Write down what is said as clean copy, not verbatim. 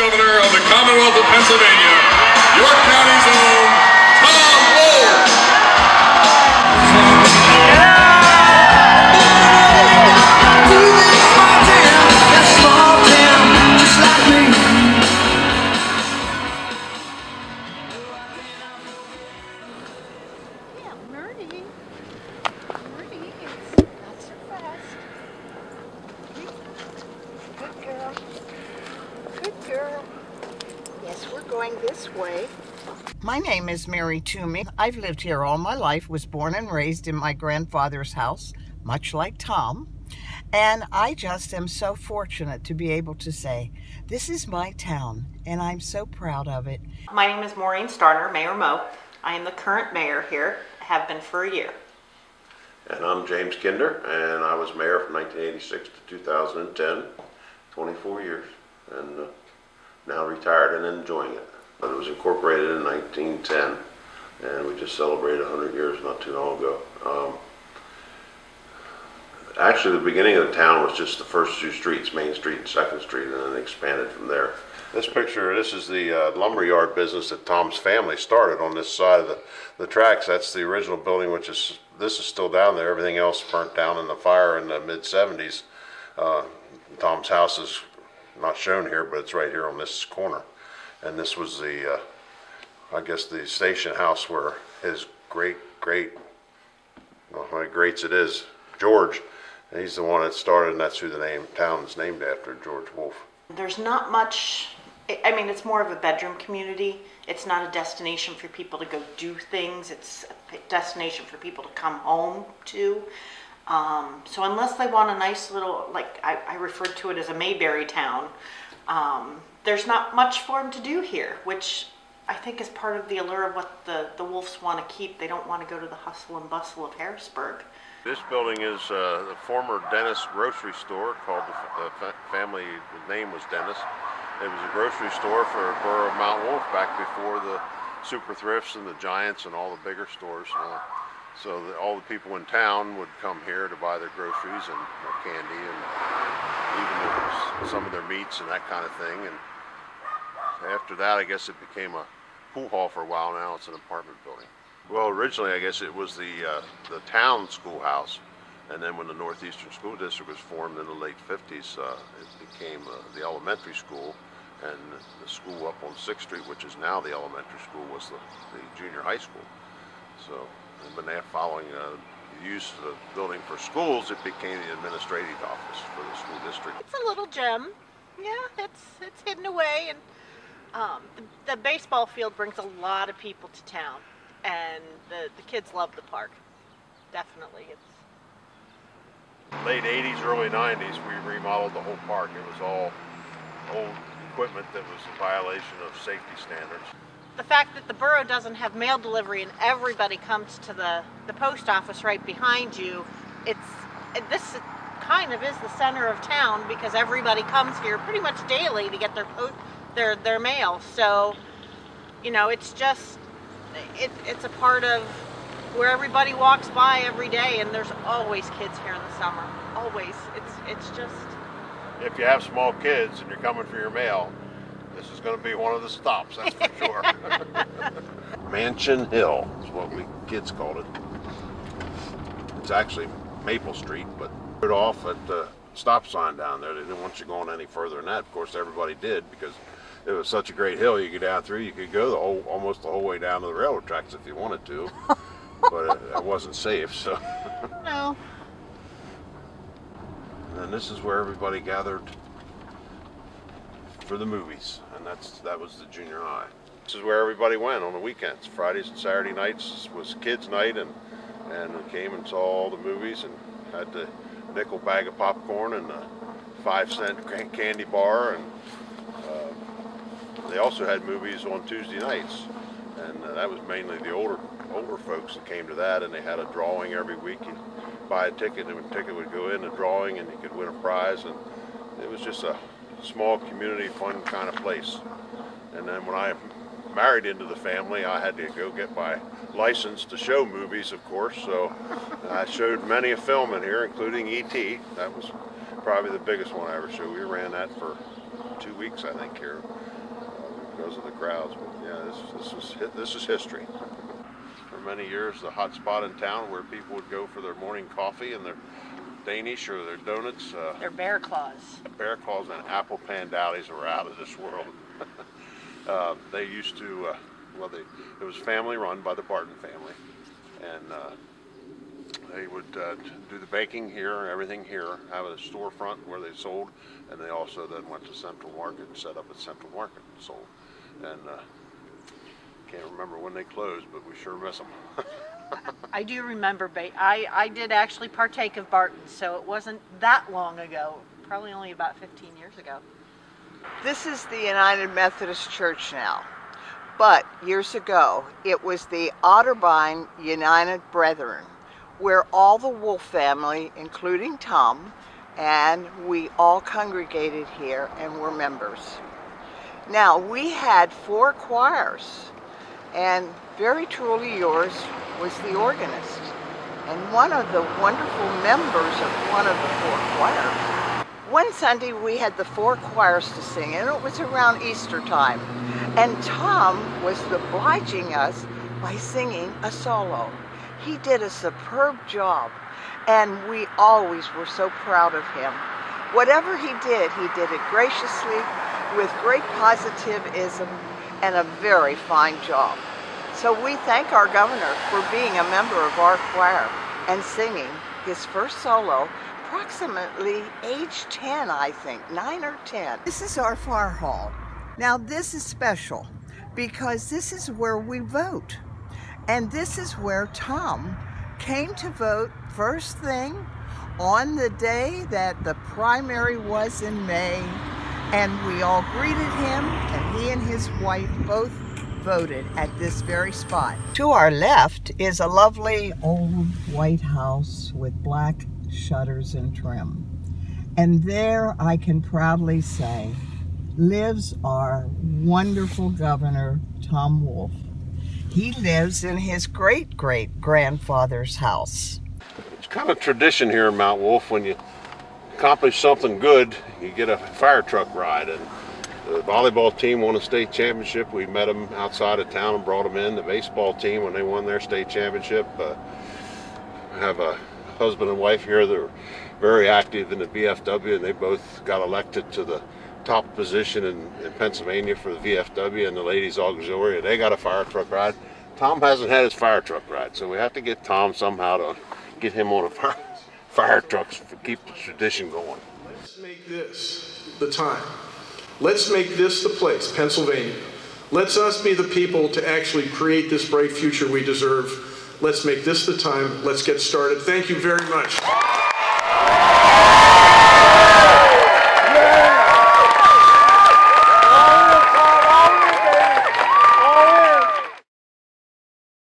Governor of the Commonwealth of Pennsylvania, York County's own Tom Lowell. This way. My name is Mary Toomey. I've lived here all my life, was born and raised in my grandfather's house, much like Tom. And I just am so fortunate to be able to say, this is my town, and I'm so proud of it. My name is Maureen Starner, Mayor Mo. I am the current mayor here, have been for a year. And I'm James Kinder, and I was mayor from 1986 to 2010, 24 years, and now retired and enjoying it. But it was incorporated in 1910, and we just celebrated 100 years not too long ago. Actually, the beginning of the town was just the first two streets, Main Street and 2nd Street, and then expanded from there. This picture, this is the lumberyard business that Tom's family started on this side of the tracks. That's the original building, this is still down there. Everything else burnt down in the fire in the mid-70s. Tom's house is not shown here, but it's right here on this corner. And this was the, I guess, the station house where his well, how many greats it is, George, and he's the one that started, and that's who the town is named after, George Wolfe. There's not much, I mean, it's more of a bedroom community. It's not a destination for people to go do things. It's a destination for people to come home to. So unless they want a nice little, like I referred to it as a Mayberry town, there's not much for them to do here, which I think is part of the allure of what the Wolves want to keep. They don't want to go to the hustle and bustle of Harrisburg. This building is the former Dennis grocery store called the family name was Dennis. It was a grocery store for the borough of Mount Wolf back before the Super Thrifts and the Giants and all the bigger stores. So all the people in town would come here to buy their groceries and candy and even some of their meats and that kind of thing. And after that, I guess it became a pool hall for a while. Now it's an apartment building. Well, originally, I guess it was the town schoolhouse, and then when the Northeastern School District was formed in the late 50s, it became the elementary school, and the school up on 6th Street, which is now the elementary school, was the junior high school. So, but now following the use of the building for schools, it became the administrative office for the school district. It's a little gem. Yeah, it's hidden away, and the baseball field brings a lot of people to town, and the kids love the park. Definitely. It's late 80s, early 90s, we remodeled the whole park. It was all old equipment that was a violation of safety standards. The fact that the borough doesn't have mail delivery and everybody comes to the post office right behind you, this kind of is the center of town because everybody comes here pretty much daily to get their mail. So, you know, it's just it's a part of where everybody walks by every day, and there's always kids here in the summer. Always. It's just. If you have small kids and you're coming for your mail, this is going to be one of the stops, that's for sure. Mansion Hill is what we kids called it. It's actually Maple Street, but put off at the stop sign down there. They didn't want you going any further than that. Of course, everybody did because it was such a great hill. You get down through, you could go almost the whole way down to the railroad tracks if you wanted to, but it wasn't safe. So. No. And this is where everybody gathered for the movies, and that was the junior high. This is where everybody went on the weekends. Fridays and Saturday nights was kids' night, and we came and saw all the movies and had the nickel bag of popcorn and the 5-cent candy bar, and they also had movies on Tuesday nights, and that was mainly the older folks that came to that, and they had a drawing every week. You buy a ticket, and the ticket would go in the drawing, and you could win a prize, and it was just a small community fun kind of place. And then when I married into the family, I had to go get my license to show movies, of course, so I showed many a film in here, including E.T. That was probably the biggest one I ever showed. We ran that for 2 weeks, I think, here. because of the crowds. But yeah, this is history. For many years, the hot spot in town where people would go for their morning coffee and their Danish or their donuts. Their bear claws. Bear claws and apple pandalies were out of this world. They used to, it was family run by the Barton family, and they would do the baking here, everything here, have a storefront where they sold, and they also then went to Central Market and set up at Central Market and sold. And can't remember when they closed, but we sure miss them. I do remember, I did actually partake of Barton's, so it wasn't that long ago, probably only about 15 years ago. This is the United Methodist Church now, but years ago it was the Otterbein United Brethren, where all the Wolf family, including Tom, and we all congregated here and were members. Now, we had 4 choirs, and very truly yours was the organist, and one of the wonderful members of one of the 4 choirs. One Sunday we had the 4 choirs to sing, and it was around Easter time, and Tom was obliging us by singing a solo. He did a superb job, and we always were so proud of him. Whatever he did it graciously, with great positivism, and a very fine job. So we thank our governor for being a member of our choir and singing his first solo, approximately age 10, I think, 9 or 10. This is our fire hall. Now this is special because this is where we vote. And this is where Tom came to vote first thing on the day that the primary was in May. And we all greeted him, and he and his wife both voted at this very spot. To our left is a lovely old white house with black shutters and trim. And there, I can proudly say, lives our wonderful governor, Tom Wolf. He lives in his great-great-grandfather's house. It's kind of tradition here in Mount Wolf, when you accomplish something good, you get a fire truck ride. And the volleyball team won a state championship. We met them outside of town and brought them in. The baseball team, when they won their state championship, have a husband and wife here that are very active in the VFW, and they both got elected to the top position in Pennsylvania for the VFW and the ladies auxiliary. They got a fire truck ride. Tom hasn't had his fire truck ride, so we have to get Tom somehow to get him on a fire trucks to keep the tradition going. Let's make this the time. Let's make this the place, Pennsylvania. Let's us be the people to actually create this bright future we deserve. Let's make this the time. Let's get started. Thank you very much.